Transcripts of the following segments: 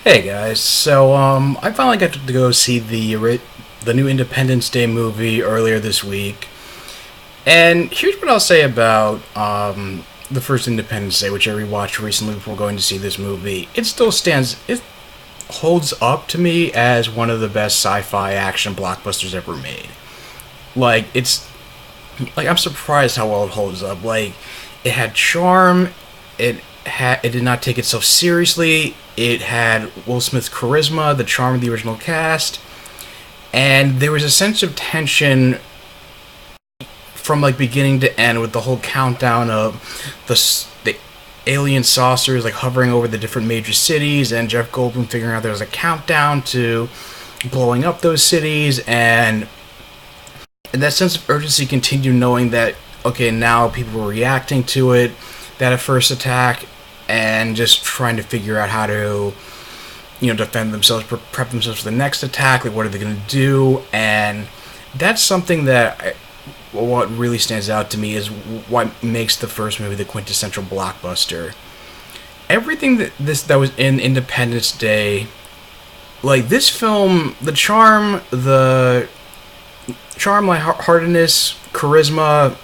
Hey guys, so I finally got to go see the new Independence Day movie earlier this week, and here's what I'll say about the first Independence Day, which I rewatched recently before going to see this movie. It holds up to me as one of the best sci-fi action blockbusters ever made. I'm surprised how well it holds up. It had charm. It did not take itself seriously. It had Will Smith's charisma, the charm of the original cast, and there was a sense of tension from beginning to end with the whole countdown of the alien saucers hovering over the different major cities, and Jeff Goldblum figuring out there was a countdown to blowing up those cities, and that sense of urgency continued, knowing that okay, now people were reacting to it, that first attack, and just trying to figure out how to, defend themselves, prep themselves for the next attack. What are they going to do? And that's something what really stands out to me is what makes the first movie the quintessential blockbuster. Everything that was in Independence Day, this film, the charm, lightheartedness, charisma,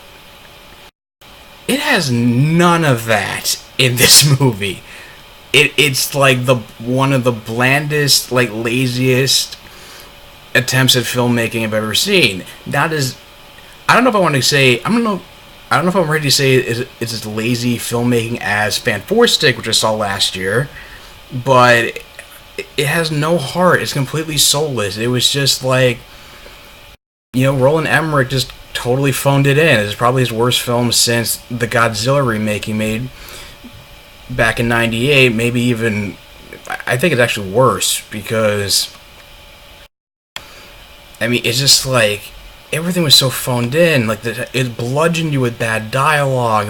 it has none of that in this movie. It's one of the blandest, laziest attempts at filmmaking I've ever seen. Not as I don't know if I want to say I don't know if I'm ready to say it's as lazy filmmaking as Fan Four Stick, which I saw last year, but it has no heart. It's completely soulless. It was just Roland Emmerich just totally phoned it in. It's probably his worst film since the Godzilla remake he made back in '98. Maybe even, I think it's actually worse because, it's just everything was so phoned in. It bludgeoned you with bad dialogue.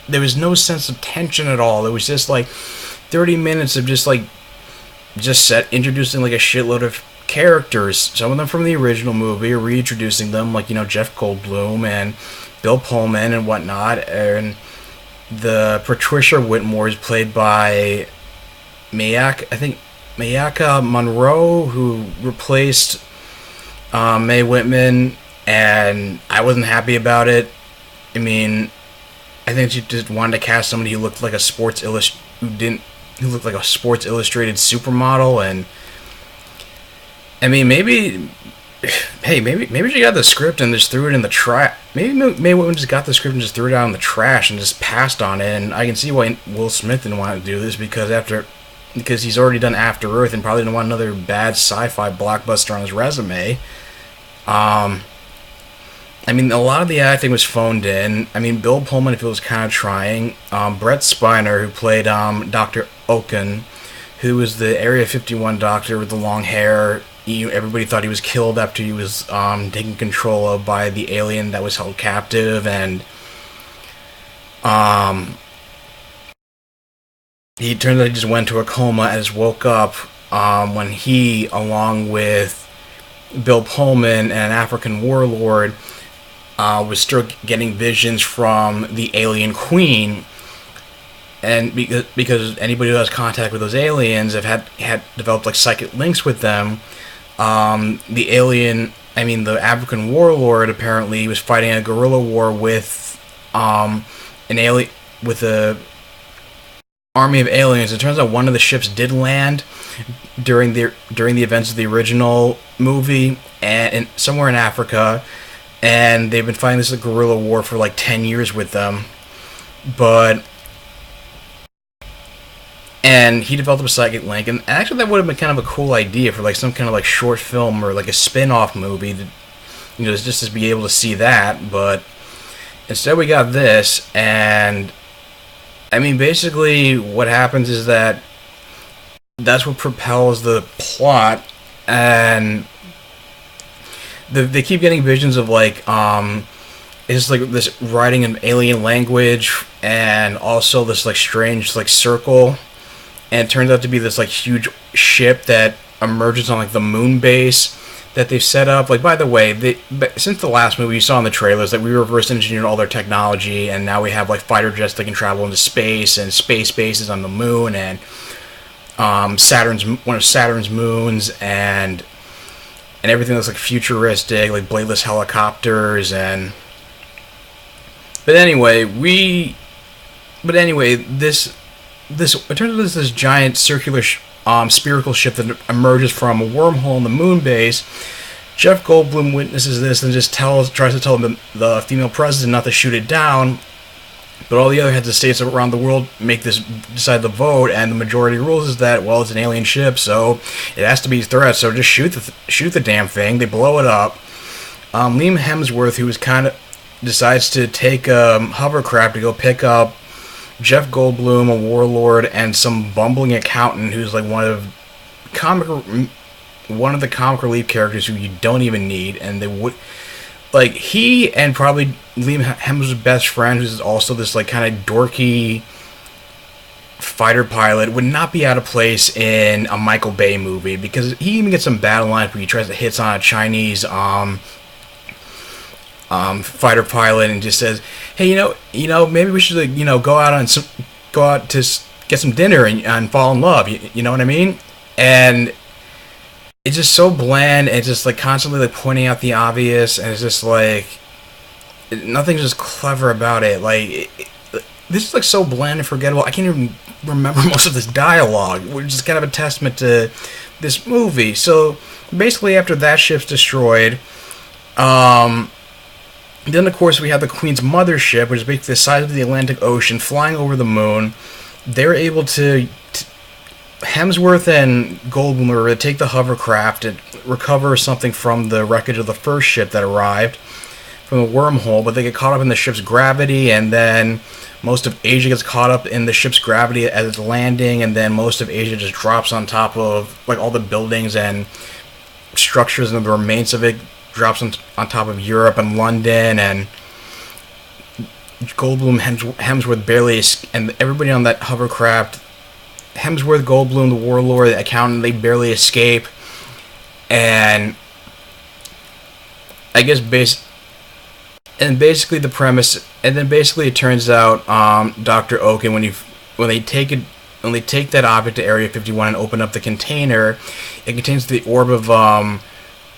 There was no sense of tension at all. It was just 30 minutes of just introducing a shitload of characters, some of them from the original movie, or reintroducing them, Jeff Goldblum and Bill Pullman and whatnot. And the Patricia Whitmore is played by Mayaka Monroe, who replaced Mae Whitman, and I wasn't happy about it. I think she just wanted to cast somebody who looked like a Sports Illustrated supermodel, and maybe she got the script and just threw it in the trash. Maybe Mae Whitman just got the script and just threw it out in the trash and just passed on it. And I can see why Will Smith didn't want to do this because he's already done After Earth and probably didn't want another bad sci-fi blockbuster on his resume. A lot of the acting was phoned in. Bill Pullman, if it was kind of trying. Brett Spiner, who played Dr. Oken, who was the Area 51 doctor with the long hair. Everybody thought he was killed after he was taken control of by the alien that was held captive, and he turned out he just went into a coma and just woke up when he, along with Bill Pullman and an African warlord, was still getting visions from the alien queen. And because anybody who has contact with those aliens had developed psychic links with them. The African warlord apparently was fighting a guerrilla war with a army of aliens. It turns out one of the ships did land during the events of the original movie, and somewhere in Africa, and they've been fighting this guerrilla war for 10 years with them, and he developed a psychic link, and actually that would have been kind of a cool idea for some kind of short film or a spin-off movie to, just to be able to see that. But instead we got this, and basically what happens is that's what propels the plot, and they keep getting visions of it's this writing in alien language, and also this strange circle. And it turns out to be this huge ship that emerges on the moon base that they've set up. By the way, since the last movie you saw in the trailers that we reverse engineered all their technology, and now we have fighter jets that can travel into space and space bases on the moon, and one of Saturn's moons, and everything looks like futuristic, like bladeless helicopters, and this it turns out this giant circular spherical ship that emerges from a wormhole in the moon base. Jeff Goldblum witnesses this and just tries to tell the female president not to shoot it down. But all the other heads of states around the world decide to vote, and the majority rules is that, well, it's an alien ship, so it has to be a threat. So just shoot the damn thing. They blow it up. Liam Hemsworth, who decides to take a hovercraft to go pick up Jeff Goldblum, a warlord, and some bumbling accountant who's like one of the comic relief characters who you don't even need, and they would. Like, he and probably Liam Hemsworth's best friend, who's also this, like, kind of dorky fighter pilot, would not be out of place in a Michael Bay movie, because he even gets some battle lines where he tries to hit on a Chinese fighter pilot and just says, hey, maybe we should, like, go out to get some dinner and fall in love, you know what I mean? And it's just so bland, and it's just like constantly like pointing out the obvious, and it's just like nothing's just clever about it. Like this is like so bland and forgettable. I can't even remember most of this dialogue, which is kind of a testament to this movie. So basically, after that ship's destroyed, then of course we have the Queen's mothership, which is basically the size of the Atlantic Ocean, flying over the moon. They're able to Hemsworth and Goldblum were to take the hovercraft and recover something from the wreckage of the first ship that arrived from the wormhole, but they get caught up in the ship's gravity, and then most of Asia gets caught up in the ship's gravity as it's landing, and then most of Asia just drops on top of like all the buildings and structures, and the remains of it drops on top of Europe and London, and Goldblum, Hemsworth barely, and everybody on that hovercraft, Hemsworth, Goldblum, the warlord, the accountant, they barely escape. And I guess basically the premise, and then basically it turns out Dr. Oaken, when they take that object to Area 51 and open up the container, it contains the orb of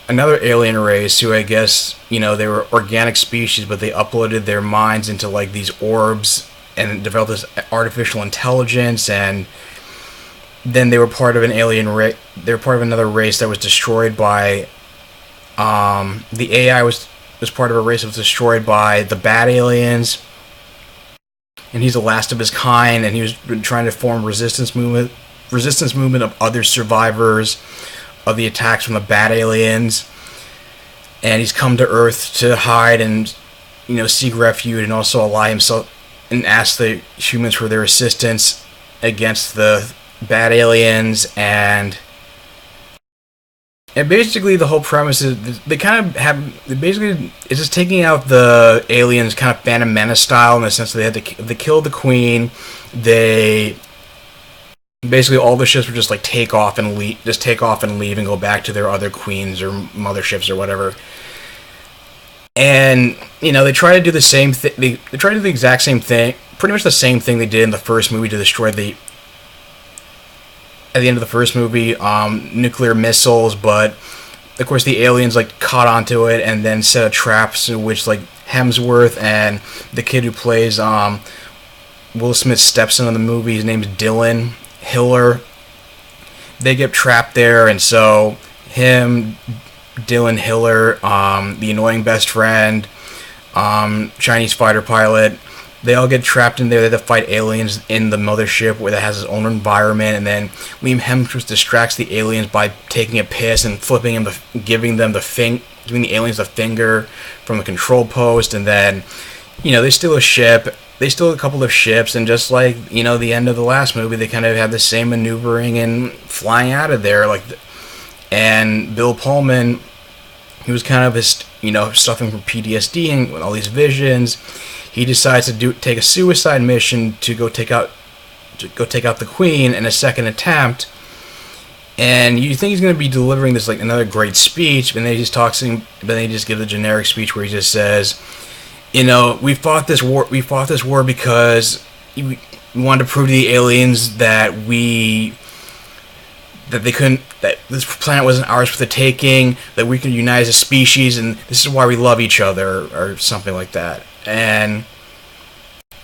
another alien race who, I guess, they were organic species, but they uploaded their minds into like these orbs and developed this artificial intelligence, and then they were part of an alien race. They were part of another race that was destroyed by. The AI was part of a race that was destroyed by the bad aliens, and he's the last of his kind. And he was trying to form resistance movement of other survivors of the attacks from the bad aliens. And he's come to Earth to hide and seek refuge, and also ally himself and ask the humans for their assistance against the bad aliens. And basically the whole premise is it's just taking out the aliens kind of Phantom Menace style, in the sense that they killed the Queen. They basically, all the ships were just like take off and leave and go back to their other queens or motherships or whatever. And they try to do the same thing. They try to do the exact same thing, pretty much the same thing they did in the first movie to destroy at the end of the first movie, nuclear missiles, but of course the aliens like caught onto it and then set a trap, in which like Hemsworth and the kid who plays Will Smith's stepson in the movie, his name's Dylan Hiller, they get trapped there. And so him, Dylan Hiller, the annoying best friend, Chinese fighter pilot, they all get trapped in there. They have to fight aliens in the mothership where that has its own environment, and then Liam Hemsworth distracts the aliens by taking a piss and giving the aliens the finger from the control post. And then they steal a ship. They steal a couple of ships, and just like the end of the last movie, they kind of have the same maneuvering and flying out of there. And Bill Pullman, he was kind of suffering from PTSD and all these visions. He decides to take a suicide mission to go take out the Queen in a second attempt. And you think he's going to be delivering this like another great speech, and then they just give the generic speech where he just says, we fought this war because we wanted to prove to the aliens that we that they couldn't, that this planet wasn't ours for the taking, that we could unite as a species, and this is why we love each other, or something like that. And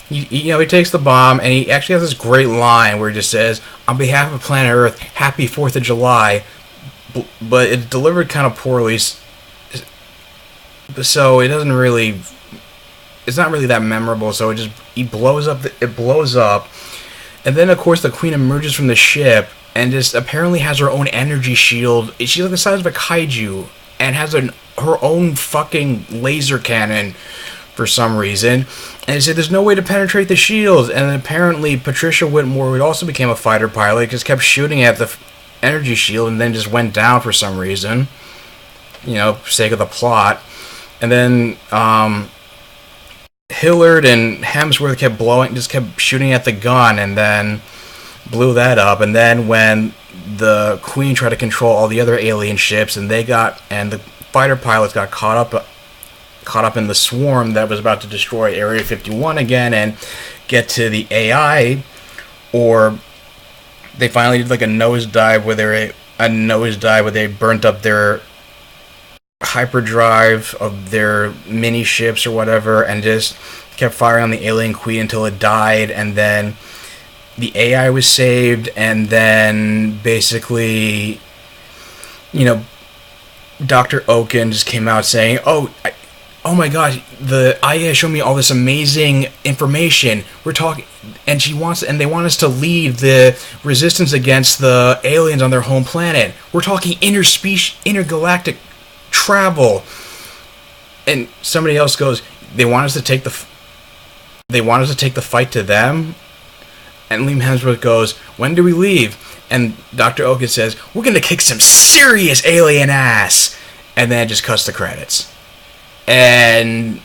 you know, he takes the bomb, and he actually has this great line where he just says, "On behalf of planet Earth, Happy 4th of July," but it's delivered kind of poorly, so it doesn't really, it's not really that memorable. So it blows up, and then of course the Queen emerges from the ship and just apparently has her own energy shield. She's like the size of a kaiju and has her own fucking laser cannon for some reason. And they said there's no way to penetrate the shields. And then apparently Patricia Whitmore, who also became a fighter pilot, just kept shooting at the energy shield and then just went down for some reason. You know, for sake of the plot. And then Hillard and Hemsworth kept shooting at the gun and then blew that up. And then when the Queen tried to control all the other alien ships, and the fighter pilots got caught up in the swarm that was about to destroy Area 51 again and get to the AI, or they finally did like a nosedive where they burnt up their hyperdrive of their mini ships or whatever, and just kept firing on the alien Queen until it died, and then the AI was saved, and then basically, you know, Dr. Oaken just came out saying, oh my gosh, the IA showed me all this amazing information. We're talking, and they want us to lead the resistance against the aliens on their home planet. We're talking intergalactic travel. And somebody else goes, they want us to take the fight to them. And Liam Hemsworth goes, when do we leave? And Dr. Oaken says, we're gonna kick some serious alien ass. And then it just cuts the credits. And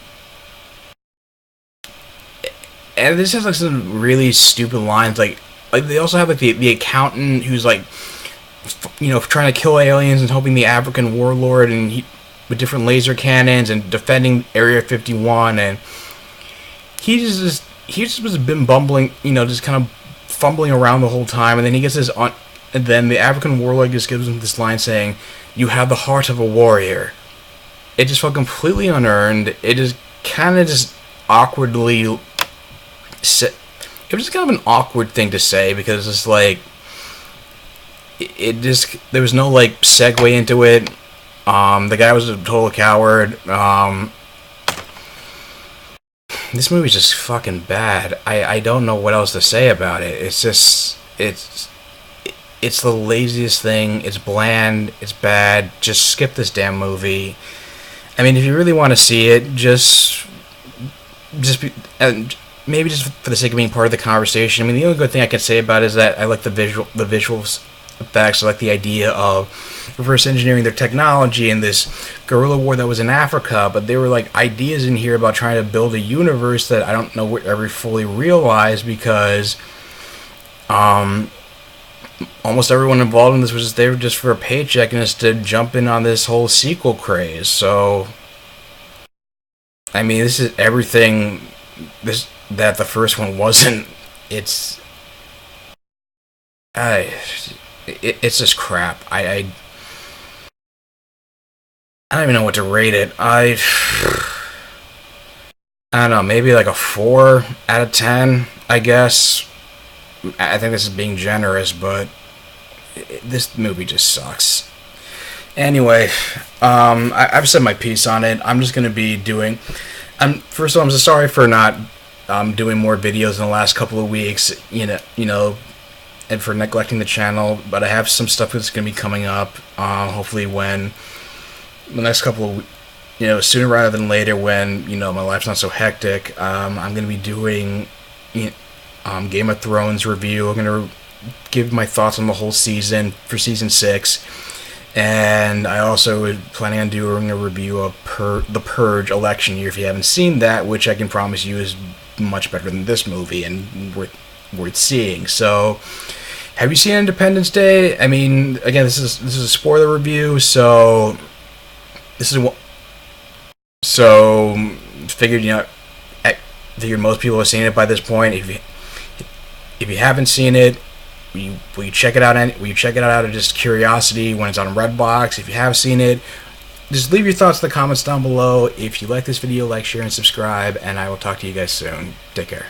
this has like some really stupid lines, like they also have like the accountant who's like, you know, trying to kill aliens and helping the African warlord and with different laser cannons and defending Area 51, and he just was been bumbling, you know, just kind of fumbling around the whole time, and then he gets this on, and then the African warlord just gives him this line saying, "You have the heart of a warrior." It just felt completely unearned. It just kind of just awkwardly it was just kind of an awkward thing to say, because it's like it just, there was no like segue into it. The guy was a total coward. This movie's just fucking bad. I don't know what else to say about it. It's just it's the laziest thing. It's bland. It's bad. Just skip this damn movie. I mean, if you really want to see it, maybe just for the sake of being part of the conversation. I mean, the only good thing I can say about it is that I like the visual effects. I like the idea of reverse engineering their technology and this guerrilla war that was in Africa. But there were like ideas in here about trying to build a universe that I don't know what ever fully realized, because almost everyone involved in this was just there just for a paycheck and just to jump in on this whole sequel craze. So, I mean, this is everything that the first one wasn't. It's just crap. I don't even know what to rate it. I don't know, maybe like a 4 out of 10, I guess. I think this is being generous, but this movie just sucks. Anyway, I've said my piece on it. I'm just going to be doing... first of all, I'm so sorry for not doing more videos in the last couple of weeks, you know, and for neglecting the channel, but I have some stuff that's going to be coming up, hopefully when the next couple of, you know, sooner rather than later, when, you know, my life's not so hectic. I'm going to be doing Game of Thrones review. I'm going to give my thoughts on the whole season for season 6, and I also was planning on doing a review of The Purge Election Year, if you haven't seen that, which I can promise you is much better than this movie and worth seeing. So, have you seen Independence Day? I mean, again, this is a spoiler review, so figured, you know, I figured most people have seen it by this point. If you haven't seen it, will you check it out? Will you check it out of just curiosity when it's on Redbox? If you have seen it, just leave your thoughts in the comments down below. If you like this video, like, share, and subscribe, and I will talk to you guys soon. Take care.